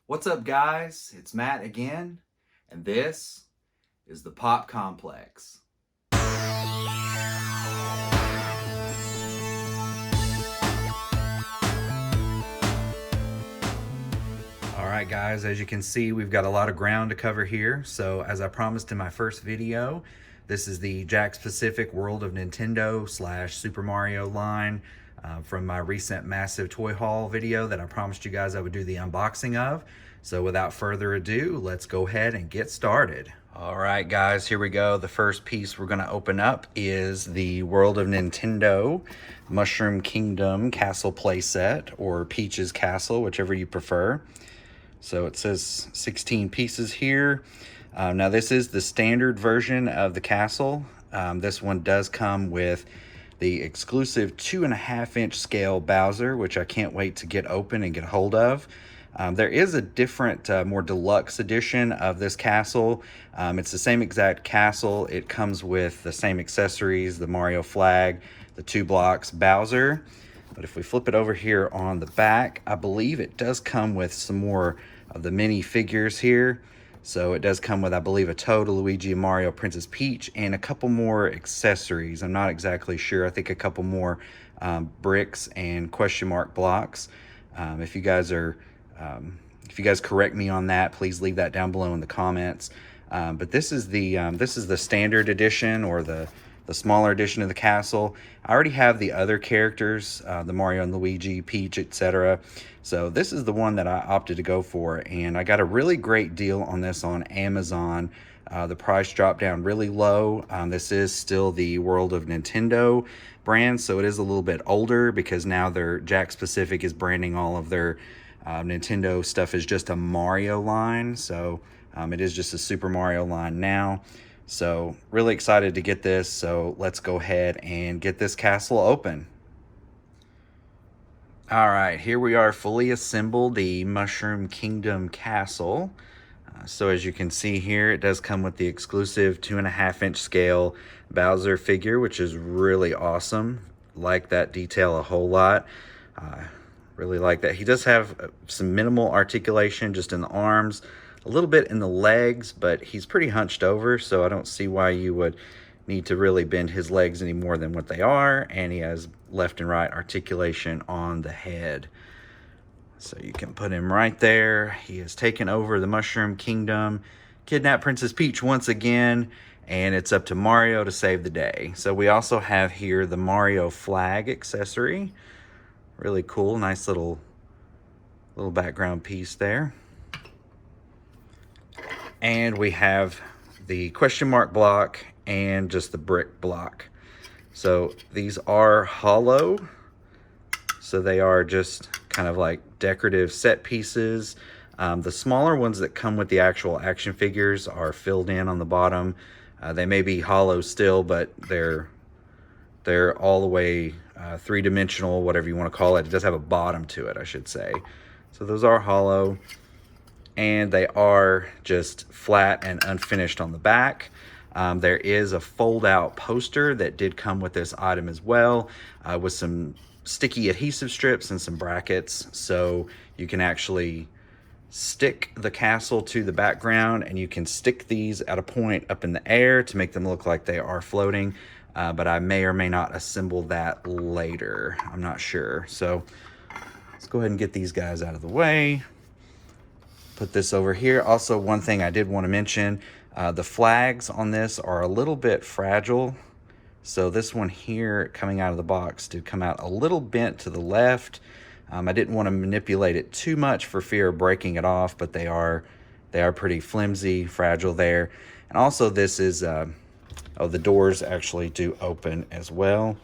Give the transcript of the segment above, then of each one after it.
What's up, guys? It's Matt again, and this is the Pop Complex. All right, guys, as you can see, we've got a lot of ground to cover here. So as I promised in my first video, this is the Jakks Pacific World of Nintendo / Super Mario line from my recent massive toy haul video that I promised you guys I would do the unboxing of. So without further ado, let's go ahead and get started. All right, guys, here we go. The first piece we're going to open up is the World of Nintendo Mushroom Kingdom Castle playset, or Peach's Castle, whichever you prefer. So it says 16 pieces here. Now this is the standard version of the castle. This one does come with the exclusive 2.5-inch scale Bowser, which I can't wait to get open and get hold of. There is a different, more deluxe edition of this castle. It's the same exact castle. It comes with the same accessories, the Mario flag, the 2 blocks, Bowser. But if we flip it over here on the back, I believe it does come with some more of the mini figures here. So it does come with, I believe, a Toad, a Luigi, a Mario, Princess Peach, and a couple more accessories. I'm not exactly sure. I think a couple more bricks and question mark blocks. If you guys correct me on that, please leave that down below in the comments. But this is the standard edition, or the smaller edition of the castle. I already have the other characters, the Mario and Luigi, Peach, etc. So this is the one that I opted to go for, and I got a really great deal on this on Amazon. The price dropped down really low. This is still the World of Nintendo brand, so it is a little bit older, because now their Jakks Pacific is branding all of their Nintendo stuff as just a Mario line. So it is just a Super Mario line now. So really excited to get this. So let's go ahead and get this castle open. All right, here we are, fully assembled, the Mushroom Kingdom Castle. So as you can see here, it does come with the exclusive 2.5-inch scale Bowser figure, which is really awesome. Like that detail a whole lot. Really like that. He does have some minimal articulation just in the arms, a little bit in the legs, but he's pretty hunched over, so I don't see why you would need to really bend his legs any more than what they are. And he has left and right articulation on the head. So you can put him right there. He has taken over the Mushroom Kingdom, kidnapped Princess Peach once again, and it's up to Mario to save the day. So we also have here the Mario flag accessory. Really cool, nice little background piece there. And we have the question mark block and just the brick block. So these are hollow. So they are just kind of like decorative set pieces. The smaller ones that come with the actual action figures are filled in on the bottom. They may be hollow still, but they're all the way three-dimensional, whatever you want to call it. It does have a bottom to it, I should say. So those are hollow. And they are just flat and unfinished on the back. There is a fold-out poster that did come with this item as well, with some sticky adhesive strips and some brackets, so you can actually stick the castle to the background, and you can stick these at a point up in the air to make them look like they are floating. But I may or may not assemble that later. I'm not sure. So let's go ahead and get these guys out of the way. Put this over here. Also, one thing I did want to mention, the flags on this are a little bit fragile. So this one here coming out of the box did come out a little bent to the left. I didn't want to manipulate it too much for fear of breaking it off, but they are pretty flimsy, fragile there. And also this is, the doors actually do open as well.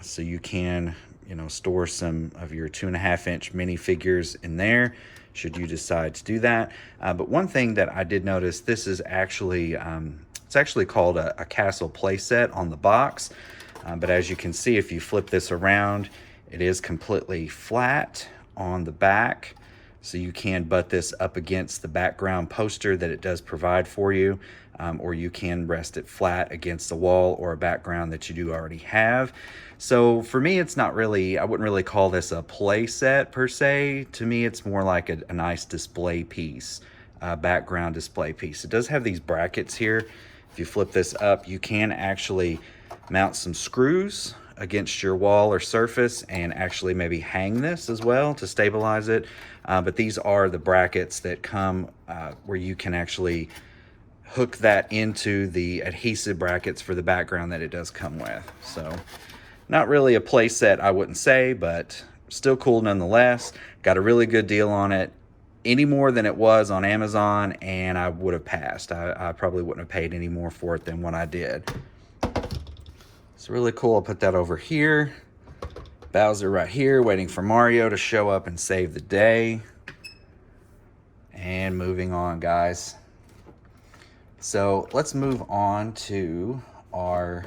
So you can, store some of your 2.5-inch minifigures in there, should you decide to do that. But one thing that I did notice, this is actually, it's actually called a castle playset on the box. But as you can see, if you flip this around, it is completely flat on the back. So you can butt this up against the background poster that it does provide for you, or you can rest it flat against the wall or a background that you do already have. So for me, it's not really, I wouldn't really call this a play set per se. To me, it's more like a nice display piece, background display piece. It does have these brackets here. If you flip this up, you can actually mount some screws against your wall or surface and actually maybe hang this as well to stabilize it. But these are the brackets that come where you can actually hook that into the adhesive brackets for the background that it does come with. So not really a play set, I wouldn't say, but still cool nonetheless. Got a really good deal on it, any more than it was on Amazon, and I would have passed. I probably wouldn't have paid any more for it than what I did. It's really cool. I'll put that over here. Bowser right here waiting for Mario to show up and save the day. And moving on, guys. So let's move on to our,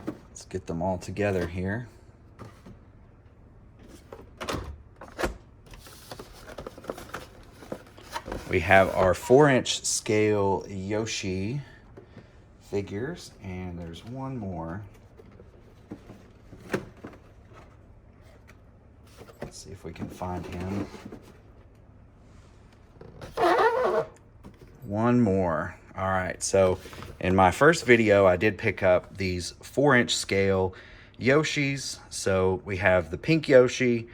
let's get them all together here. We have our 4-inch scale Yoshi figures, and there's one more. Let's see if we can find him. One more. All right, so in my first video, I did pick up these 4-inch scale Yoshis. So we have the pink Yoshi,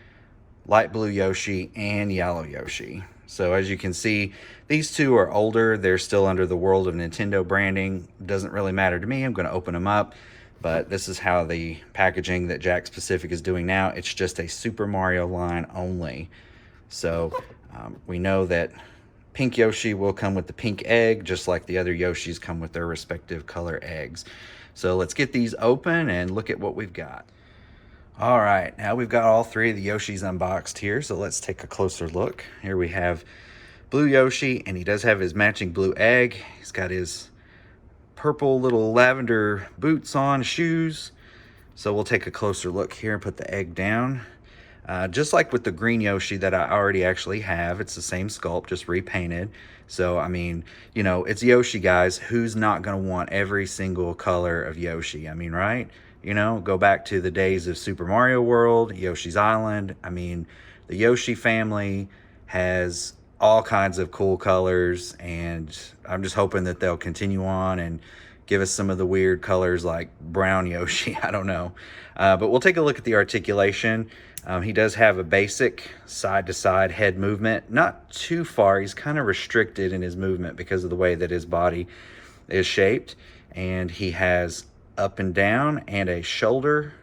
light blue Yoshi, and yellow Yoshi. So as you can see, these two are older. They're still under the World of Nintendo branding. Doesn't really matter to me. I'm going to open them up. But this is how the packaging that Jakks Pacific is doing now. It's just a Super Mario line only. So we know that pink Yoshi will come with the pink egg, just like the other Yoshis come with their respective color eggs. So let's get these open and look at what we've got. All right, now we've got all three of the Yoshis unboxed here, so let's take a closer look. Here we have blue Yoshi, and he does have his matching blue egg. He's got his purple little lavender boots on, shoes. So we'll take a closer look here and put the egg down. Just like with the green Yoshi that I already actually have, it's the same sculpt, just repainted. So, I mean, you know, it's Yoshi, guys. Who's not going to want every single color of Yoshi? I mean, right? You know, go back to the days of Super Mario World, Yoshi's Island. I mean, the Yoshi family has all kinds of cool colors, and I'm just hoping that they'll continue on and give us some of the weird colors like brown Yoshi. I don't know. But we'll take a look at the articulation. He does have a basic side-to-side head movement. Not too far. He's kind of restricted in his movement because of the way that his body is shaped. And he has up and down and a shoulder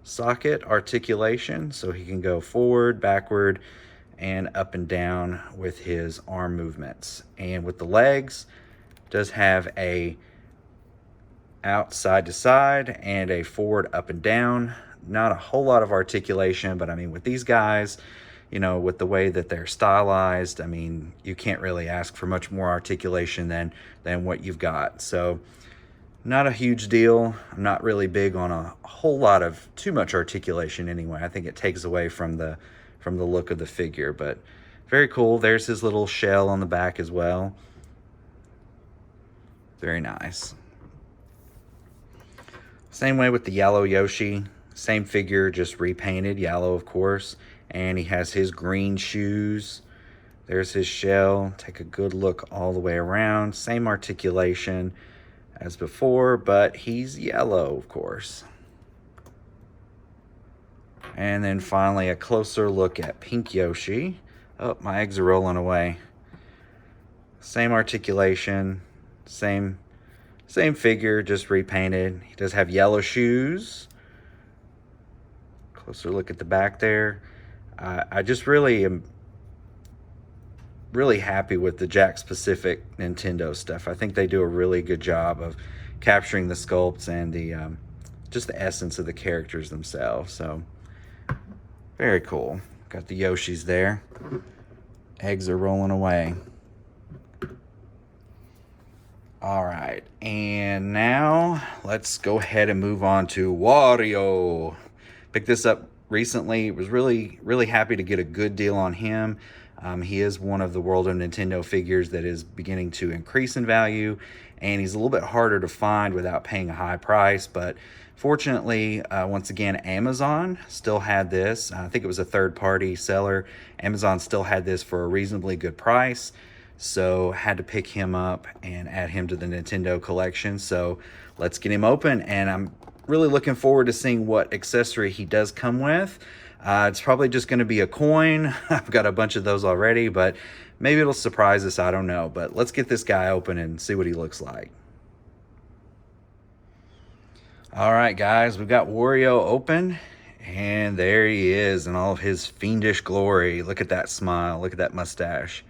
socket articulation. So he can go forward, backward, and up and down with his arm movements. And with the legs, does have a out side to side and a forward up and down. Not a whole lot of articulation, but I mean, with these guys, you know, with the way that they're stylized, I mean, you can't really ask for much more articulation than what you've got. So not a huge deal. I'm not really big on a whole lot of too much articulation anyway. I think it takes away from the look of the figure, but very cool. There's his little shell on the back as well. Very nice. Same way with the yellow Yoshi. Same figure, just repainted, yellow of course. And he has his green shoes. There's his shell. Take a good look all the way around. Same articulation as before, but he's yellow, of course. And then finally a closer look at pink Yoshi. Oh, my eggs are rolling away. Same articulation, same figure, just repainted. He does have yellow shoes. Closer look at the back there. I just really am really happy with the Jakks Pacific Nintendo stuff. I think they do a really good job of capturing the sculpts and the just the essence of the characters themselves. So very cool. Got the Yoshis there. Eggs are rolling away. All right, and now let's go ahead and move on to Wario. Picked this up recently. Was really happy to get a good deal on him. He is one of the World of Nintendo figures that is beginning to increase in value, and he's a little bit harder to find without paying a high price. But fortunately, once again, Amazon still had this. I think it was a third-party seller. Amazon still had this for a reasonably good price, so had to pick him up and add him to the Nintendo collection. So let's get him open, and I'm really looking forward to seeing what accessory he does come with. It's probably just going to be a coin. I've got a bunch of those already, but maybe it'll surprise us. I don't know. But let's get this guy open and see what he looks like. All right, guys, we've got Wario open, and there he is in all of his fiendish glory. Look at that smile. Look at that mustache.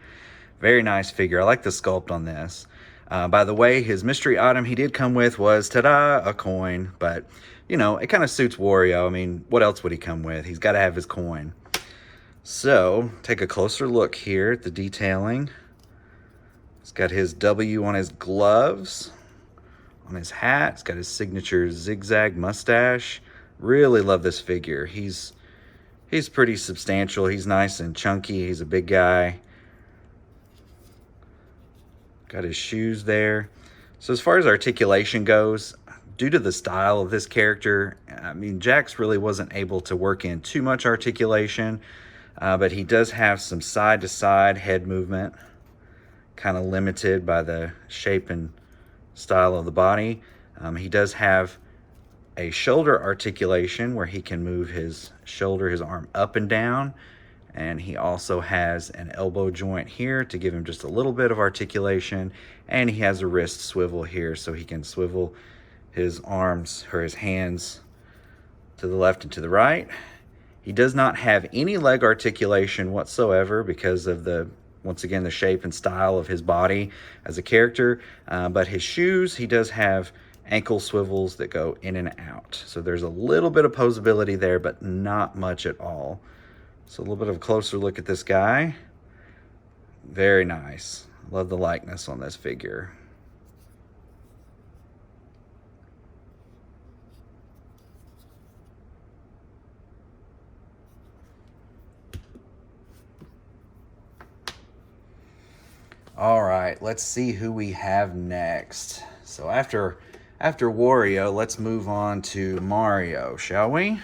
Very nice figure. I like the sculpt on this. By the way, his mystery item he did come with was, ta-da, a coin. But, you know, it kind of suits Wario. I mean, what else would he come with? He's got to have his coin. So, take a closer look here at the detailing. He's got his W on his gloves, on his hat. He's got his signature zigzag mustache. Really love this figure. He's pretty substantial. He's nice and chunky. He's a big guy. Got his shoes there. So as far as articulation goes, due to the style of this character, I mean, Jakks really wasn't able to work in too much articulation, but he does have some side-to-side head movement, kind of limited by the shape and style of the body. He does have a shoulder articulation where he can move his shoulder, his arm up and down. And he also has an elbow joint here to give him just a little bit of articulation. And he has a wrist swivel here so he can swivel his arms or his hands to the left and to the right. He does not have any leg articulation whatsoever because of the, once again, the shape and style of his body as a character. But his shoes, he does have ankle swivels that go in and out. So there's a little bit of posability there, but not much at all. So a little bit of a closer look at this guy. Very nice. Love the likeness on this figure. All right, let's see who we have next. So after Wario, let's move on to Mario, shall we?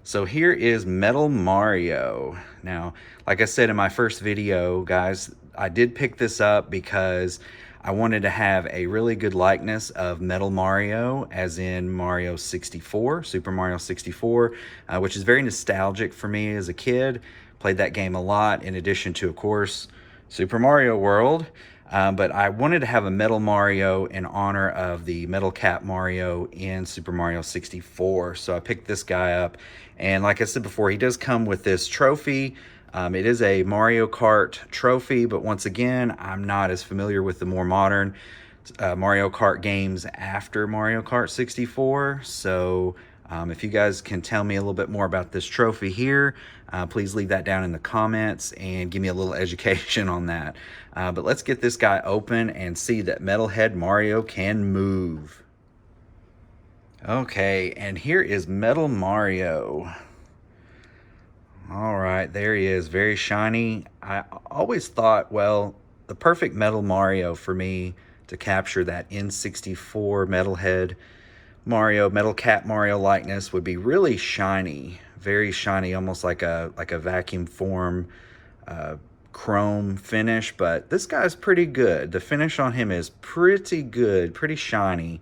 So here is Metal Mario. Now, like I said in my first video, guys, I did pick this up because I wanted to have a really good likeness of Metal Mario, as in Mario 64, Super Mario 64, which is very nostalgic for me as a kid. Played that game a lot, in addition to, of course, Super Mario World. But I wanted to have a Metal Mario in honor of the Metal Cap Mario in Super Mario 64. So I picked this guy up. And like I said before, he does come with this trophy. It is a Mario Kart trophy, but once again, I'm not as familiar with the more modern Mario Kart games after Mario Kart 64. So if you guys can tell me a little bit more about this trophy here, please leave that down in the comments and give me a little education on that. But let's get this guy open and see that Metalhead Mario can move. Okay, and here is Metal Mario. All right, there he is, very shiny. I always thought, well, the perfect Metal Mario for me to capture that N64 Metalhead Mario, Metal Cap Mario likeness would be really shiny, very shiny, almost like a vacuum form chrome finish. But this guy's pretty good. The finish on him is pretty good, pretty shiny.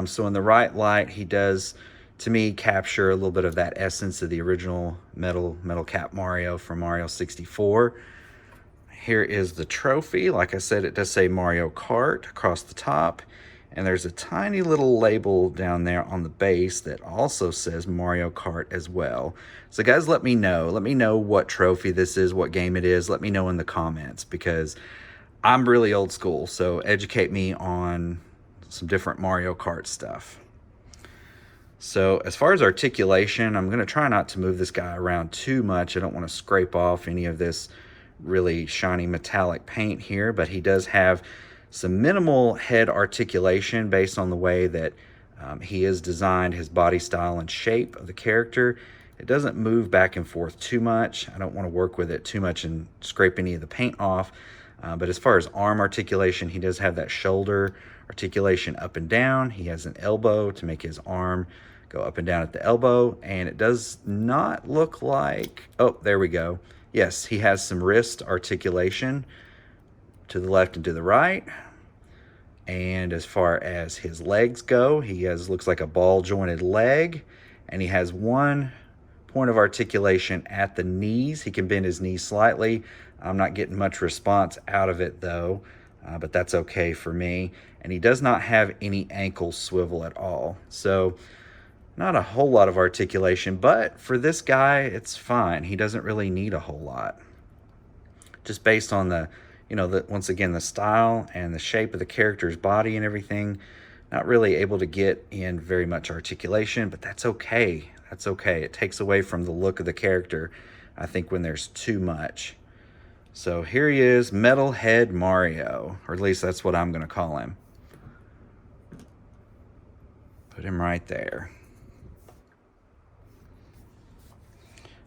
So in the right light, he does, to me, capture a little bit of that essence of the original Metal Cap Mario from Mario 64. Here is the trophy. Like I said, it does say Mario Kart across the top. And there's a tiny little label down there on the base that also says Mario Kart as well. So guys, let me know. Let me know what trophy this is, what game it is. Let me know in the comments, because I'm really old school. So educate me on some different Mario Kart stuff. So as far as articulation, I'm going to try not to move this guy around too much. I don't want to scrape off any of this really shiny metallic paint here, but he does have some minimal head articulation based on the way that he is designed, his body style and shape of the character. It doesn't move back and forth too much. I don't want to work with it too much and scrape any of the paint off. But as far as arm articulation, he does have that shoulder articulation up and down. He has an elbow to make his arm go up and down at the elbow. And it does not look like, oh, there we go. Yes, he has some wrist articulation to the left and to the right. And as far as his legs go, he has, looks like a ball jointed leg, and he has one point of articulation at the knees. He can bend his knees slightly. I'm not getting much response out of it though, but that's okay for me. And he does not have any ankle swivel at all. So not a whole lot of articulation, but for this guy, it's fine. He doesn't really need a whole lot. Just based on the, once again, the style and the shape of the character's body and everything, not really able to get in very much articulation, but that's okay. That's okay. It takes away from the look of the character, I think, when there's too much. So here he is, Metalhead Mario, or at least that's what I'm going to call him. Put him right there.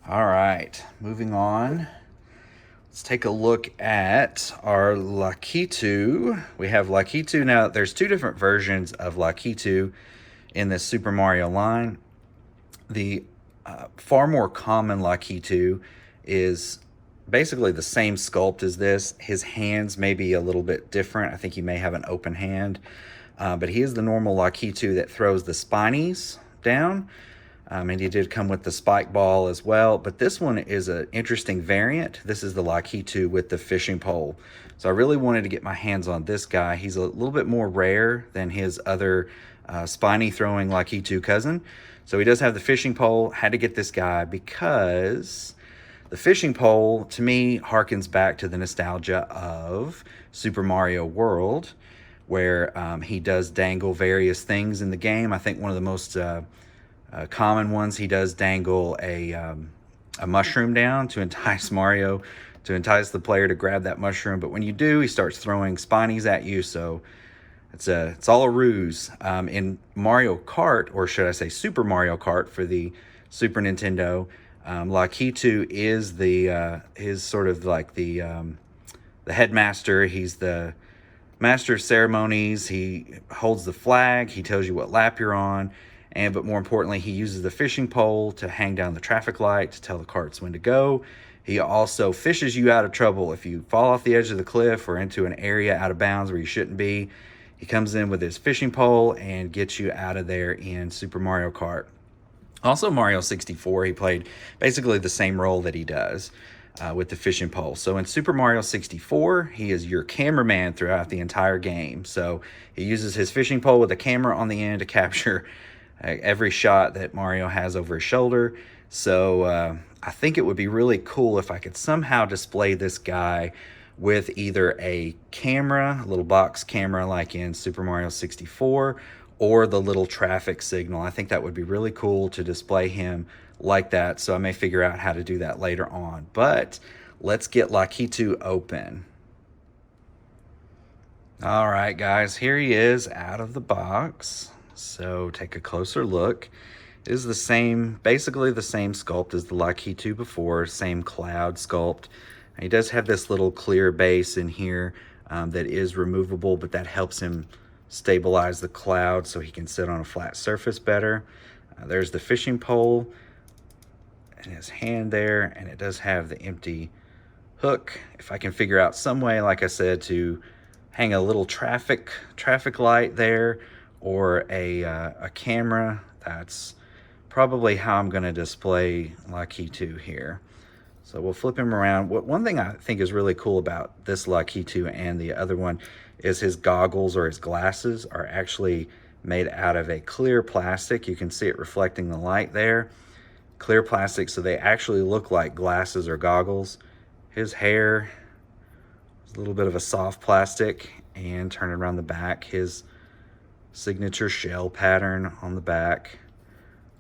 All right, moving on. Let's take a look at our Lakitu. We have Lakitu. Now, there's two different versions of Lakitu in this Super Mario line. The far more common Lakitu is basically the same sculpt as this. His hands may be a little bit different. I think he may have an open hand. But he is the normal Lakitu that throws the spinies down. And he did come with the spike ball as well. But this one is an interesting variant. This is the Lakitu with the fishing pole. So I really wanted to get my hands on this guy. He's a little bit more rare than his other spiny throwing Lakitu cousin. So he does have the fishing pole. Had to get this guy because the fishing pole, to me, harkens back to the nostalgia of Super Mario World, where he does dangle various things in the game. I think one of the most common ones, he does dangle a mushroom down to entice Mario, to entice the player to grab that mushroom. But when you do, he starts throwing spinies at you. So it's all a ruse. In Mario Kart, or should I say Super Mario Kart for the Super Nintendo, Lakitu is sort of like the headmaster. He's the master of ceremonies. He holds the flag. He tells you what lap you're on. But more importantly, he uses the fishing pole to hang down the traffic light to tell the carts when to go. He also fishes you out of trouble. If you fall off the edge of the cliff or into an area out of bounds where you shouldn't be, he comes in with his fishing pole and gets you out of there in Super Mario Kart. Also, Mario 64, he played basically the same role that he does with the fishing pole. So in Super Mario 64, he is your cameraman throughout the entire game. So he uses his fishing pole with a camera on the end to capture every shot that Mario has over his shoulder. So I think it would be really cool if I could somehow display this guy with either a camera, a little box camera like in Super Mario 64, or the little traffic signal. I think that would be really cool to display him like that. So I may figure out how to do that later on. But let's get Lakitu open. All right, guys, here he is out of the box. So take a closer look. It is the same, basically the same sculpt as the Lakitu before, same cloud sculpt. He does have this little clear base in here that is removable, but that helps him stabilize the cloud so he can sit on a flat surface better. There's the fishing pole and his hand there, and it does have the empty hook. If I can figure out some way, like I said, to hang a little traffic light there, or a camera, that's probably how I'm going to display Lakitu here. So we'll flip him around. One thing I think is really cool about this Lakitu and the other one is his goggles, or his glasses, are actually made out of a clear plastic. You can see it reflecting the light there. Clear plastic, so they actually look like glasses or goggles. His hair is a little bit of a soft plastic, and turn it around the back, his signature shell pattern on the back.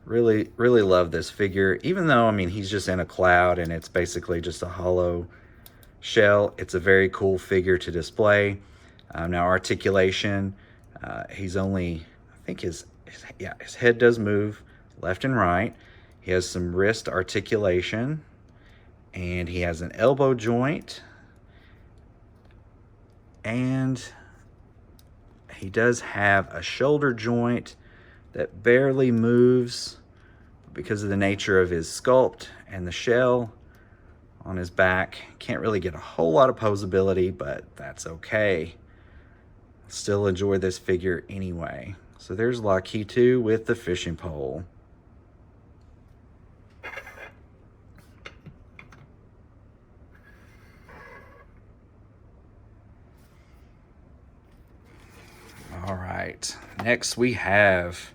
Really love this figure, even though, I mean, he's just in a cloud and it's basically just a hollow shell. It's a very cool figure to display. Now, articulation, he's only, I think his head does move left and right. He has some wrist articulation, and he has an elbow joint, and he does have a shoulder joint that barely moves because of the nature of his sculpt and the shell on his back. Can't really get a whole lot of posability, but that's okay. Still enjoy this figure anyway. So there's Lakitu with the fishing pole. All right, next we have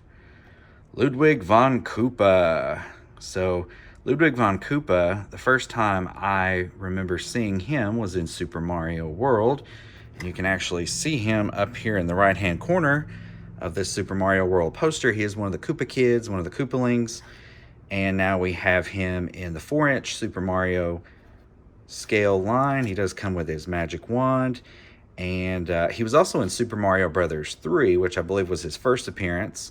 Ludwig von Koopa. So Ludwig von Koopa, the first time I remember seeing him was in Super Mario World. And you can actually see him up here in the right-hand corner of this Super Mario World poster. He is one of the Koopa kids, one of the Koopalings. And now we have him in the 4-inch Super Mario scale line. He does come with his magic wand. And he was also in Super Mario Brothers 3, which I believe was his first appearance.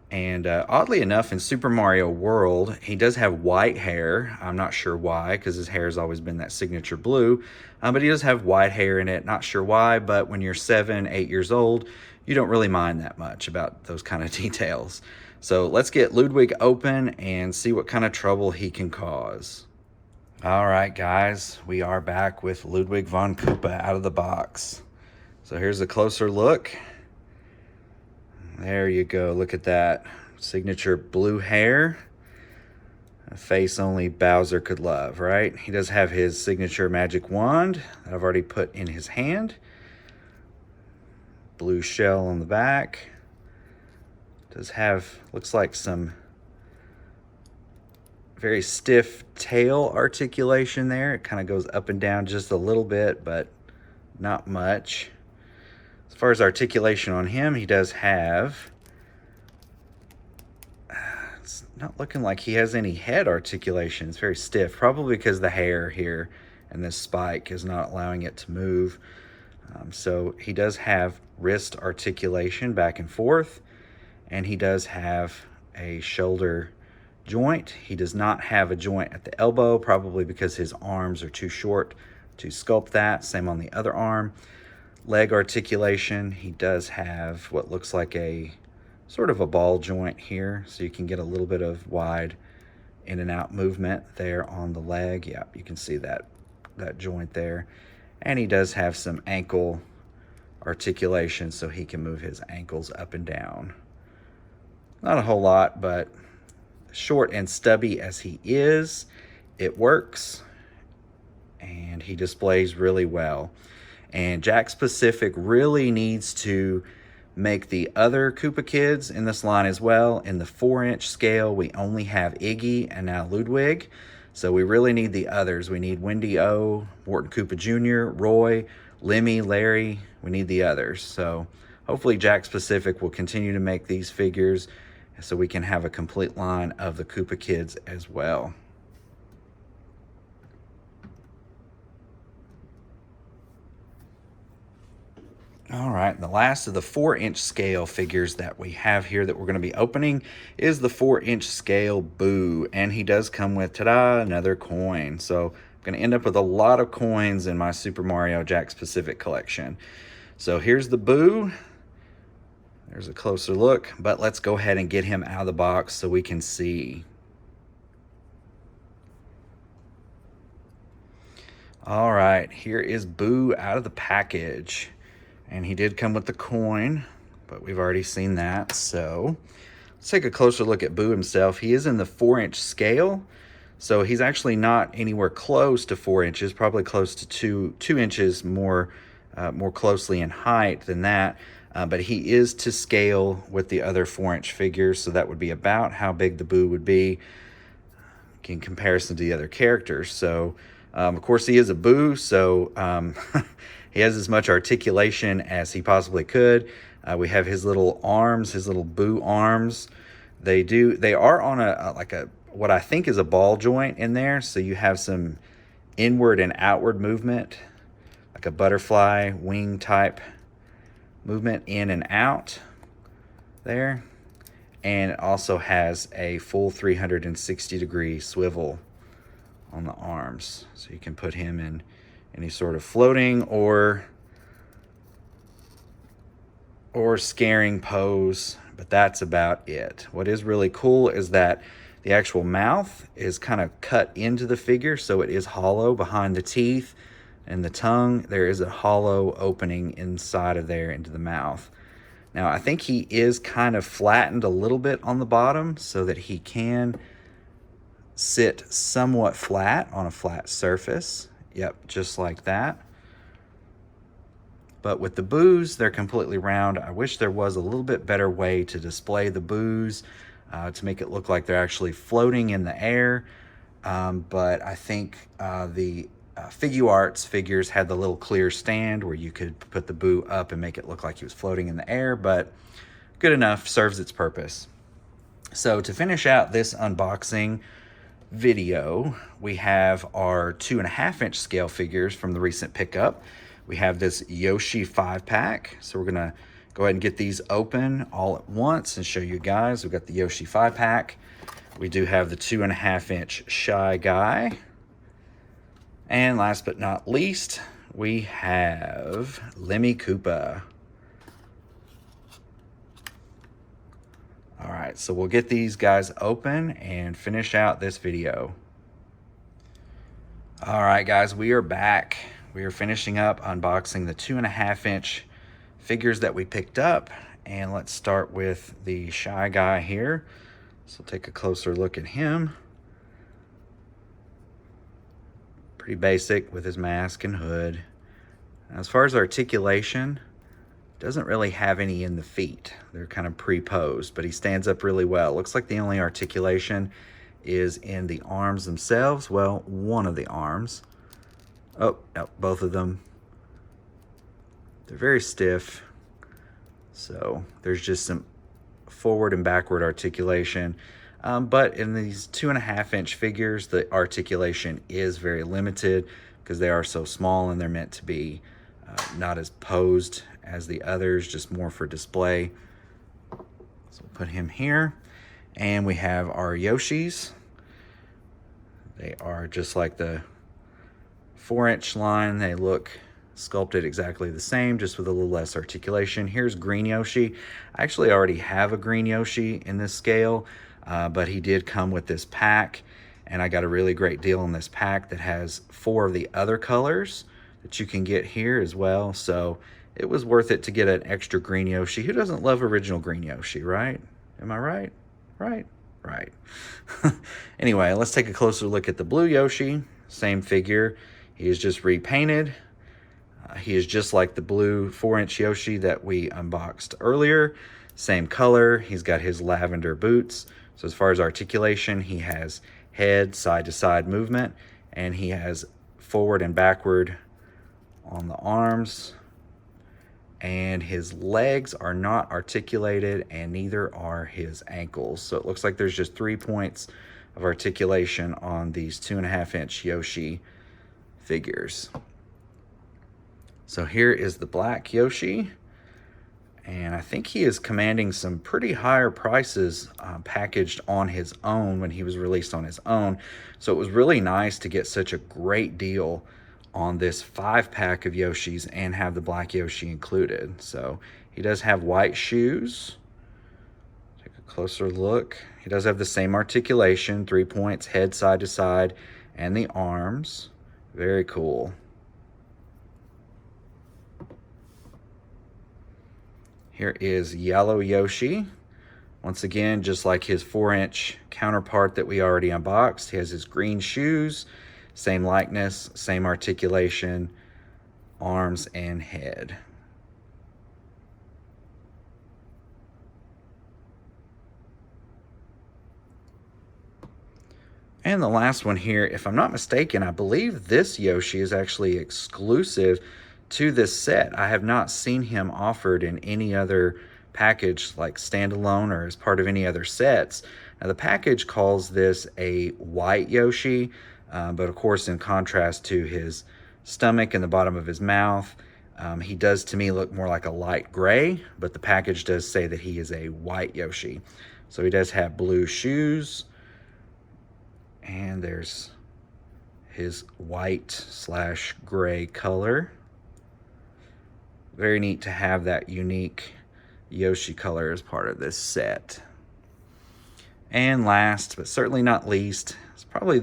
And oddly enough, in Super Mario World, he does have white hair. I'm not sure why, because his hair has always been that signature blue. But he does have white hair in it. Not sure why, but when you're 7, 8 years old, you don't really mind that much about those kind of details. So let's get Ludwig open and see what kind of trouble he can cause. All right, guys, we are back with Ludwig von Koopa out of the box. So here's a closer look. There you go. Look at that signature blue hair. A face only Bowser could love, right? He does have his signature magic wand that I've already put in his hand. Blue shell on the back. Does have, looks like some very stiff tail articulation there. It kind of goes up and down just a little bit, but not much. As far as articulation on him, he does have, it's not looking like he has any head articulation. It's very stiff, probably because the hair here and this spike is not allowing it to move. So he does have wrist articulation back and forth, and he does have a shoulder joint. He does not have a joint at the elbow, probably because his arms are too short to sculpt that. Same on the other arm. Leg articulation, he does have what looks like a sort of a ball joint here, so you can get a little bit of wide in and out movement there on the leg. Yeah, you can see that joint there. And he does have some ankle articulation, so he can move his ankles up and down. Not a whole lot, but short and stubby as he is, it works, and he displays really well. And Jakks Pacific really needs to make the other Koopa kids in this line as well. In the 4-inch scale, we only have Iggy and now Ludwig, so we really need the others. We need Wendy O, Morton Koopa Jr., Roy, Lemmy, Larry. We need the others. So hopefully Jakks Pacific will continue to make these figures so we can have a complete line of the Koopa kids as well. All right, the last of the 4-inch scale figures that we have here that we're going to be opening is the 4-inch scale Boo, and he does come with, ta-da, another coin. So I'm going to end up with a lot of coins in my Super Mario Jakks Pacific collection. So here's the Boo. There's a closer look, but let's go ahead and get him out of the box so we can see. All right, here is Boo out of the package. And he did come with the coin, but we've already seen that. So let's take a closer look at Boo himself. He is in the 4-inch scale, so he's actually not anywhere close to 4 inches, probably close to 2 inches more closely in height than that. But he is to scale with the other 4-inch figures, so that would be about how big the Boo would be in comparison to the other characters. So, of course, he is a Boo, so he has as much articulation as he possibly could. We have his little arms, his little Boo arms. They are on a what I think is a ball joint in there, so you have some inward and outward movement, like a butterfly wing type movement in and out there. And it also has a full 360-degree swivel on the arms. So you can put him in any sort of floating or scaring pose, but that's about it. What is really cool is that the actual mouth is kind of cut into the figure, so it is hollow behind the teeth and the tongue. There is a hollow opening inside of there into the mouth. Now, I think he is kind of flattened a little bit on the bottom so that he can sit somewhat flat on a flat surface. Yep, just like that. But with the boos, they're completely round. I wish there was a little bit better way to display the boos to make it look like they're actually floating in the air. But I think the Figuarts figures had the little clear stand where you could put the boo up and make it look like he was floating in the air, but good enough, serves its purpose. So to finish out this unboxing video, we have our 2.5-inch scale figures from the recent pickup. We have this Yoshi 5-pack, so we're gonna go ahead and get these open all at once and show you guys. We've got the Yoshi 5-pack. We do have the 2.5-inch Shy Guy. And last but not least, we have Koopa. All right, so we'll get these guys open and finish out this video. All right, guys, we are back. We are finishing up unboxing the 2.5-inch figures that we picked up. And let's start with the Shy Guy here. So take a closer look at him. Pretty basic with his mask and hood. As far as articulation, doesn't really have any in the feet. They're kind of pre-posed, but he stands up really well. Looks like the only articulation is in the arms themselves. Well, one of the arms. Oh, no, both of them. They're very stiff. So there's just some forward and backward articulation. But in these 2.5-inch figures, the articulation is very limited because they are so small and they're meant to be not as posed as the others, just more for display. So we'll put him here. And we have our Yoshis. They are just like the 4-inch line. They look sculpted exactly the same, just with a little less articulation. Here's Green Yoshi. I actually already have a Green Yoshi in this scale, but he did come with this pack, and I got a really great deal on this pack that has 4 of the other colors that you can get here as well. So it was worth it to get an extra Green Yoshi. Who doesn't love original Green Yoshi, right? Am I right? Right. Anyway, let's take a closer look at the Blue Yoshi. Same figure. He is just repainted. He is just like the blue 4-inch Yoshi that we unboxed earlier. Same color. He's got his lavender boots. So as far as articulation, he has head, side-to-side movement, and he has forward and backward on the arms. And his legs are not articulated, and neither are his ankles. So it looks like there's just 3 points of articulation on these 2.5-inch Yoshi figures. So here is the black Yoshi, and I think he is commanding some pretty higher prices packaged on his own when he was released on his own. So it was really nice to get such a great deal on this 5-pack of Yoshis and have the black Yoshi included. So he does have white shoes. Take a closer look. He does have the same articulation, 3 points, head side to side, and the arms. Very cool. Here is Yellow Yoshi. Once again, just like his 4-inch counterpart that we already unboxed, he has his green shoes, same likeness, same articulation, arms and head. And the last one here, if I'm not mistaken, I believe this Yoshi is actually exclusive to this set. I have not seen him offered in any other package, like standalone or as part of any other sets. Now the package calls this a white Yoshi, but of course in contrast to his stomach and the bottom of his mouth, he does to me look more like a light gray, but the package does say that he is a white Yoshi. So he does have blue shoes. And there's his white/gray color. Very neat to have that unique Yoshi color as part of this set. And last, but certainly not least, it's probably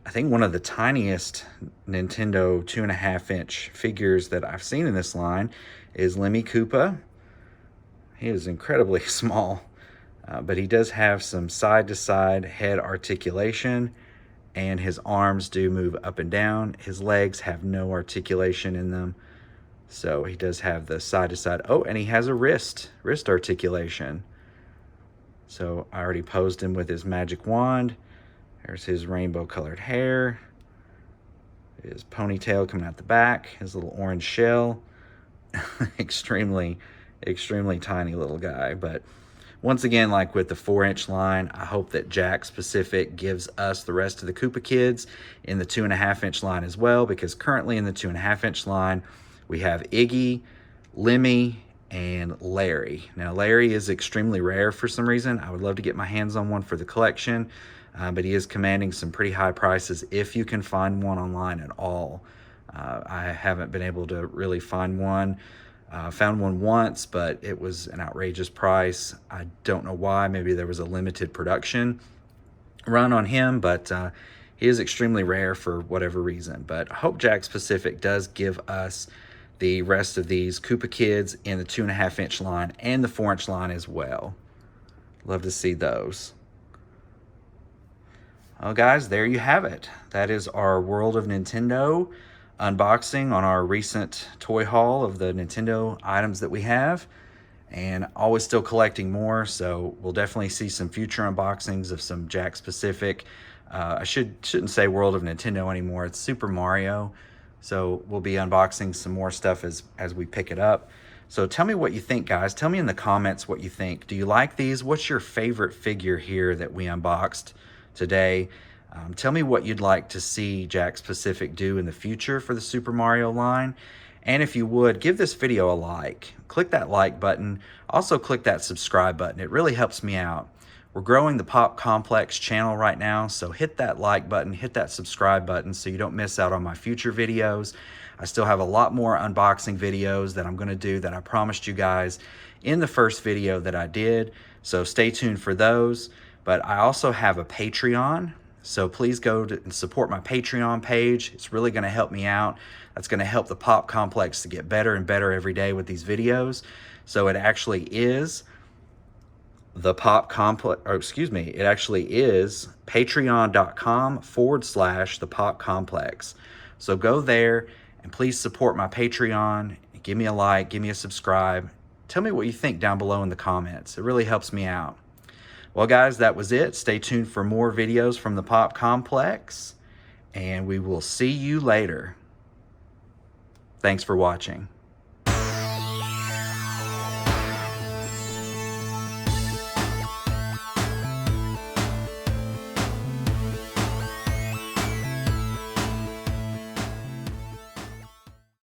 I think one of the tiniest Nintendo 2.5-inch figures that I've seen in this line is Koopa. He is incredibly small, but he does have some side-to-side head articulation, and his arms do move up and down. His legs have no articulation in them, so he does have the side-to-side. Oh, and he has a wrist articulation. So I already posed him with his magic wand. There's his rainbow-colored hair, his ponytail coming out the back, his little orange shell. Extremely tiny little guy. But once again, like with the 4-inch line, I hope that Jakks Pacific gives us the rest of the Koopa kids in the 2.5-inch line as well, because currently in the 2.5-inch line, we have Iggy, Lemmy, and Larry. Now, Larry is extremely rare for some reason. I would love to get my hands on one for the collection, but he is commanding some pretty high prices if you can find one online at all. I haven't been able to really find one. Found one once, but it was an outrageous price. I don't know why. Maybe there was a limited production run on him, but he is extremely rare for whatever reason. But I hope Jakks Pacific does give us the rest of these Koopa kids in the 2.5-inch line and the 4-inch line as well. Love to see those. Well, guys, there you have it. That is our World of Nintendo unboxing on our recent toy haul of the Nintendo items that we have, and always still collecting more, so we'll definitely see some future unboxings of some Jakks Pacific. I shouldn't say World of Nintendo anymore. It's Super Mario. So we'll be unboxing some more stuff as we pick it up. So tell me what you think, guys. Tell me in the comments what you think. Do you like these? What's your favorite figure here that we unboxed today? Tell me what you'd like to see Jakks Pacific do in the future for the Super Mario line. And if you would, give this video a like. Click that like button. Also click that subscribe button. It really helps me out. We're growing the PopComplex channel right now, so hit that like button, hit that subscribe button so you don't miss out on my future videos. I still have a lot more unboxing videos that I'm going to do that I promised you guys in the first video that I did, so stay tuned for those. But I also have a Patreon, so please go and support my Patreon page. It's really going to help me out. That's going to help the PopComplex to get better and better every day with these videos. So it actually is the PopComplex, or excuse me, it actually is patreon.com/the PopComplex. So go there and please support my Patreon. Give me a like, give me a subscribe. Tell me what you think down below in the comments. It really helps me out. Well, guys, that was it. Stay tuned for more videos from the PopComplex, and we will see you later. Thanks for watching.